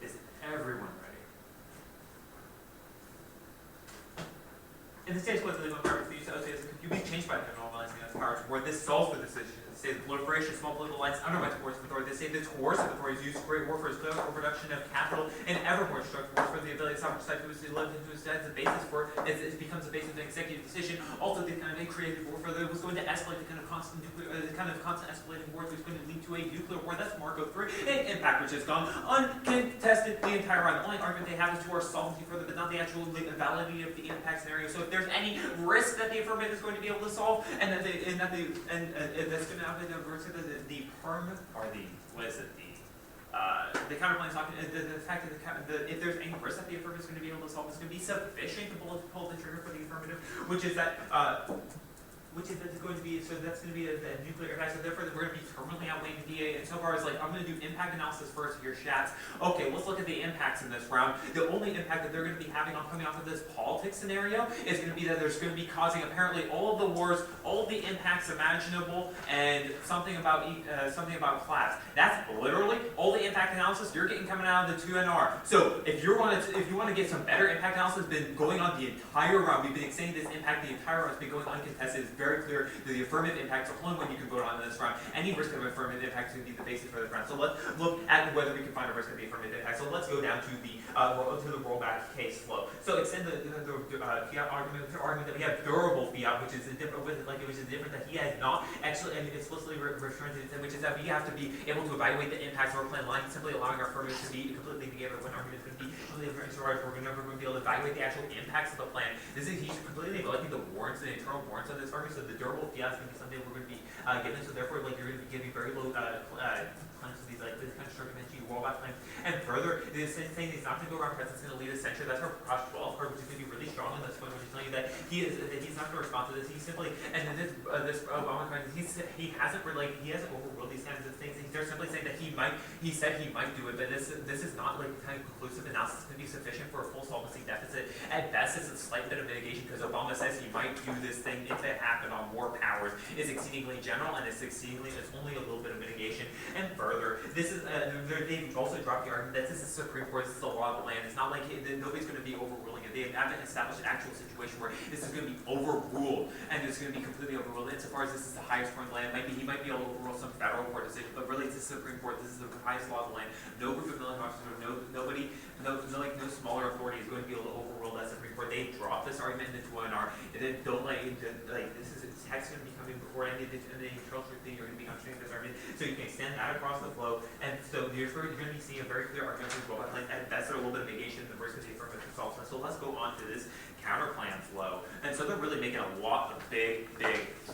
Is everyone ready? In this case, what's the legal requirement for the use of OCS can be changed by the normalizing of powers, where this solves for this issue. Say the proliferation of small political lines undermines coercive authority. They say the coercive authorities use great war for its political production of capital and ever more destructive war for the ability of sovereign society to live into its as a basis for it becomes the basis of an executive decision. Also, the kind of created war for it was going to escalate the kind of constant nuclear, constant escalating war which was going to lead to a nuclear war. That's Marco 3, an impact which has gone uncontested the entire round. The only argument they have is to our solvency further, but not the actual validity of the impact scenario. So if there's any risk that the affirmative is going to be able to solve, and that that's going to happen, the perm or the what is it the counterplan is talking the fact that if there's any risk that the affirmative is going to be able to solve, it's going to be sufficient to pull the trigger for the affirmative, which is that that's going to be the nuclear impact. So therefore, we're going to be terminally outweighing the DA. And so far as like, I'm going to do impact analysis first of your stats. Okay, let's look at the impacts in this round. The only impact that they're going to be having on coming off of this politics scenario is going to be that there's going to be causing apparently all of the wars, all of the impacts imaginable, and something about class. That's literally all the impact analysis you're getting coming out of the 2NR. So if you want to get some better impact analysis, been going on the entire round. We've been saying this impact the entire round has been going uncontested. It's very clear that the affirmative impact is the only one you can vote on in this round. Any risk of affirmative impact is going to be the basis for the round. So let's look at whether we can find a risk of the affirmative impact. So let's go down to the rollback case flow. So extend the fiat argument that we have durable fiat, which is different that he has not actually explicitly returned to, which is that we have to be able to evaluate the impacts of our plan line, simply allowing our affirmative to be completely negated when argument is going to be completely different. We're never going to be able to evaluate the actual impacts of the plan. He's completely neglecting the warrants, the internal warrants of this argument. So the durable fiat is going to be something we're going to be given. So therefore, like you're going to be giving very low claims to these like this kind of structure rollback claims. And further, it is saying he's not going to go around presence in the lead a censure. That's our Prosh 12 card, which is going to be really strong on this point, which is telling you that he's not going to respond to this. He's simply and then this Obama card, he hasn't overruled these kinds of things. They're simply saying that he said he might do it, but this is not like kind of conclusive analysis going to be sufficient for a full solvency deficit. At best, it's a slight bit of mitigation because Obama says he might do this thing if it happened on more powers. It's exceedingly general and it's only a little bit of mitigation. And further, this is they've also dropped the argument that this is the Supreme Court, this is the law of the land. It's not like nobody's going to be overruling it. They haven't established an actual situation where this is going to be overruled and it's going to be completely overruled. Insofar as this is the highest court in the land, he might be able to overrule some federal court decision, but really it's the Supreme Court. This is the highest law of the land. No group of military officers, no smaller authority is going to be able to overrule that Supreme Court. They dropped this argument in the 2NR. And then don't this is text going to be coming before any control thing. You're going to be understanding this argument, so you can extend that across the flow. And so you're going to be seeing a very clear argument as well. And that's a little bit of negation in the risk of the affirmative assault. So let's go on to this counterplan flow. And so they're really making a lot of big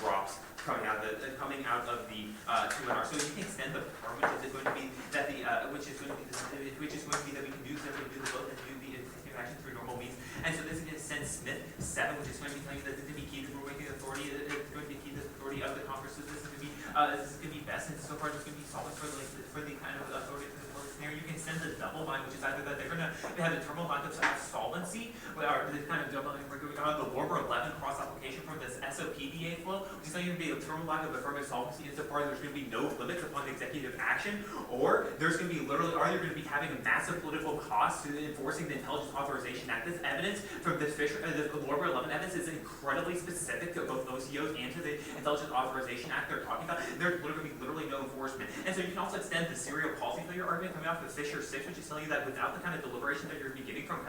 drops coming out of the 2NR. So you can extend the term, which is going to be that which is going to be that we can do the both and do the executive action through normal means. And so this is going to send Smith 7, which is going to be telling you that this is going to be key to rulemaking authority. It's going to be key to the authority of the Congress. So this is going to be best, and so far this is going to be solid for the kind of authority of the scenario. You can send the double bind, which is either that they're going to have a terminal bind of solvency, or this kind of double bind. We're going to have the Warmer 11 cross application from this SOPDA flow, which is not going to be a terminal bind of affirmative solvency insofar as there's going to be no limits upon the executive action, or there's going to be literally, are you going to be having a massive political cost to enforcing the Intelligence Authorization Act? This evidence from this the Warmer 11 evidence is incredibly specific to both OCOs and to the Intelligence Authorization Act they're talking about. There's literally no enforcement. And so you can also extend the serial policy failure argument coming off of Fisher 6, which is telling you that without the kind of deliberation that you're going to be getting from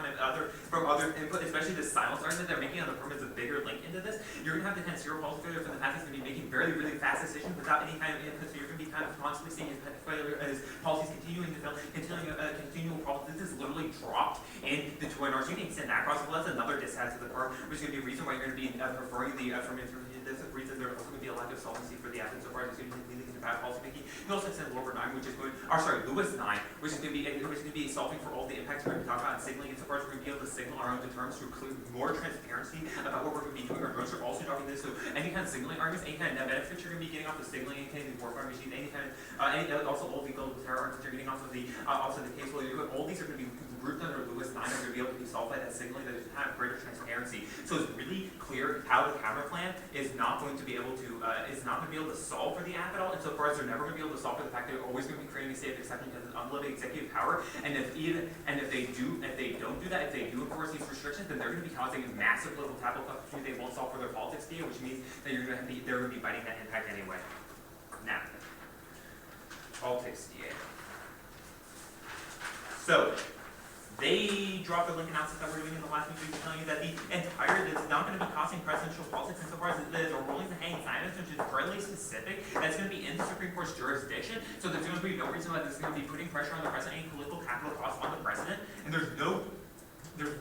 other input, especially the silence argument they're making on the permits, a bigger link into this, you're going to have the kind of serial policy failure from the past that's going to be making very, really fast decisions without any kind of input. So you're going to be kind of constantly seeing as policies continuing to fail, continual problems. This is literally dropped in the 2NR. So you can extend that across. Well, that's another disadvantage to the firm, which is going to be a reason why you're going to be preferring the affirmative. There's a reason there's also going to be a lack of solvency for the assets so far as it's going to be leading to bad policy making. You can also extend Lewis 9, which is going, Lewis 9, which is going to be solving for all the impacts we're going to be talking about and signaling. Insofar as we're going to be able to signal our own terms to include more transparency about what we're going to be doing. Our notes are also dropping this, so any kind of signaling arguments, any kind of net benefits you're going to be getting off of signaling, any kind of warfare machine, any kind of also all the global terror arguments you're getting off of the case flow. All these are going to be groups under Lewis 9 are going to be able to be solved by that signaling that is have greater transparency. So it's really clear how the counter plan is not going to be able to solve for the app at all, insofar as they're never going to be able to solve for the fact that they're always going to be creating a state of exception because it's unlimited executive power. And if they don't do that, if they do enforce these restrictions, then they're going to be causing a massive political capital they won't solve for their politics deal, which means that they're going to be fighting that impact anyway. Now, politics DA. So, they dropped the link analysis that we're doing in the last week to tell you that it's not going to be costing presidential politics insofar as the rulings and hanging signs, which is fairly specific, that's going to be in the Supreme Court's jurisdiction. So there's going to be no reason why this is going to be putting pressure on the president, any political capital costs on the president, and there's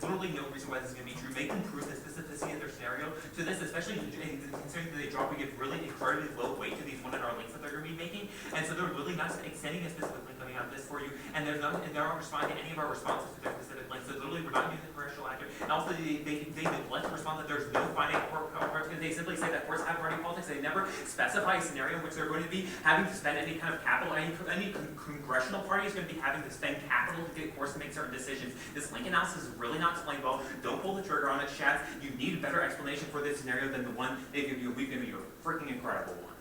literally no reason why this is going to be true. They can prove the specificity of their scenario to this, especially considering that they drop, we give really incredibly low weight to these $1 links that they're going to be making, and so they're really not extending a specific link coming out of this for you, and they're not responding to any of our responses to their specific links. So literally, we're not using the commercial actor, and also they neglect to respond that there's no finite court parts because they simply say that courts have party politics. They never specify a scenario in which they're going to be having to spend any kind of capital. Any congressional party is going to be having to spend capital to get courts to make certain decisions. This link analysis is really not explained well. Don't pull the trigger on it, Shats. You need a better explanation for this scenario than the one they give you. We've given you a freaking incredible one.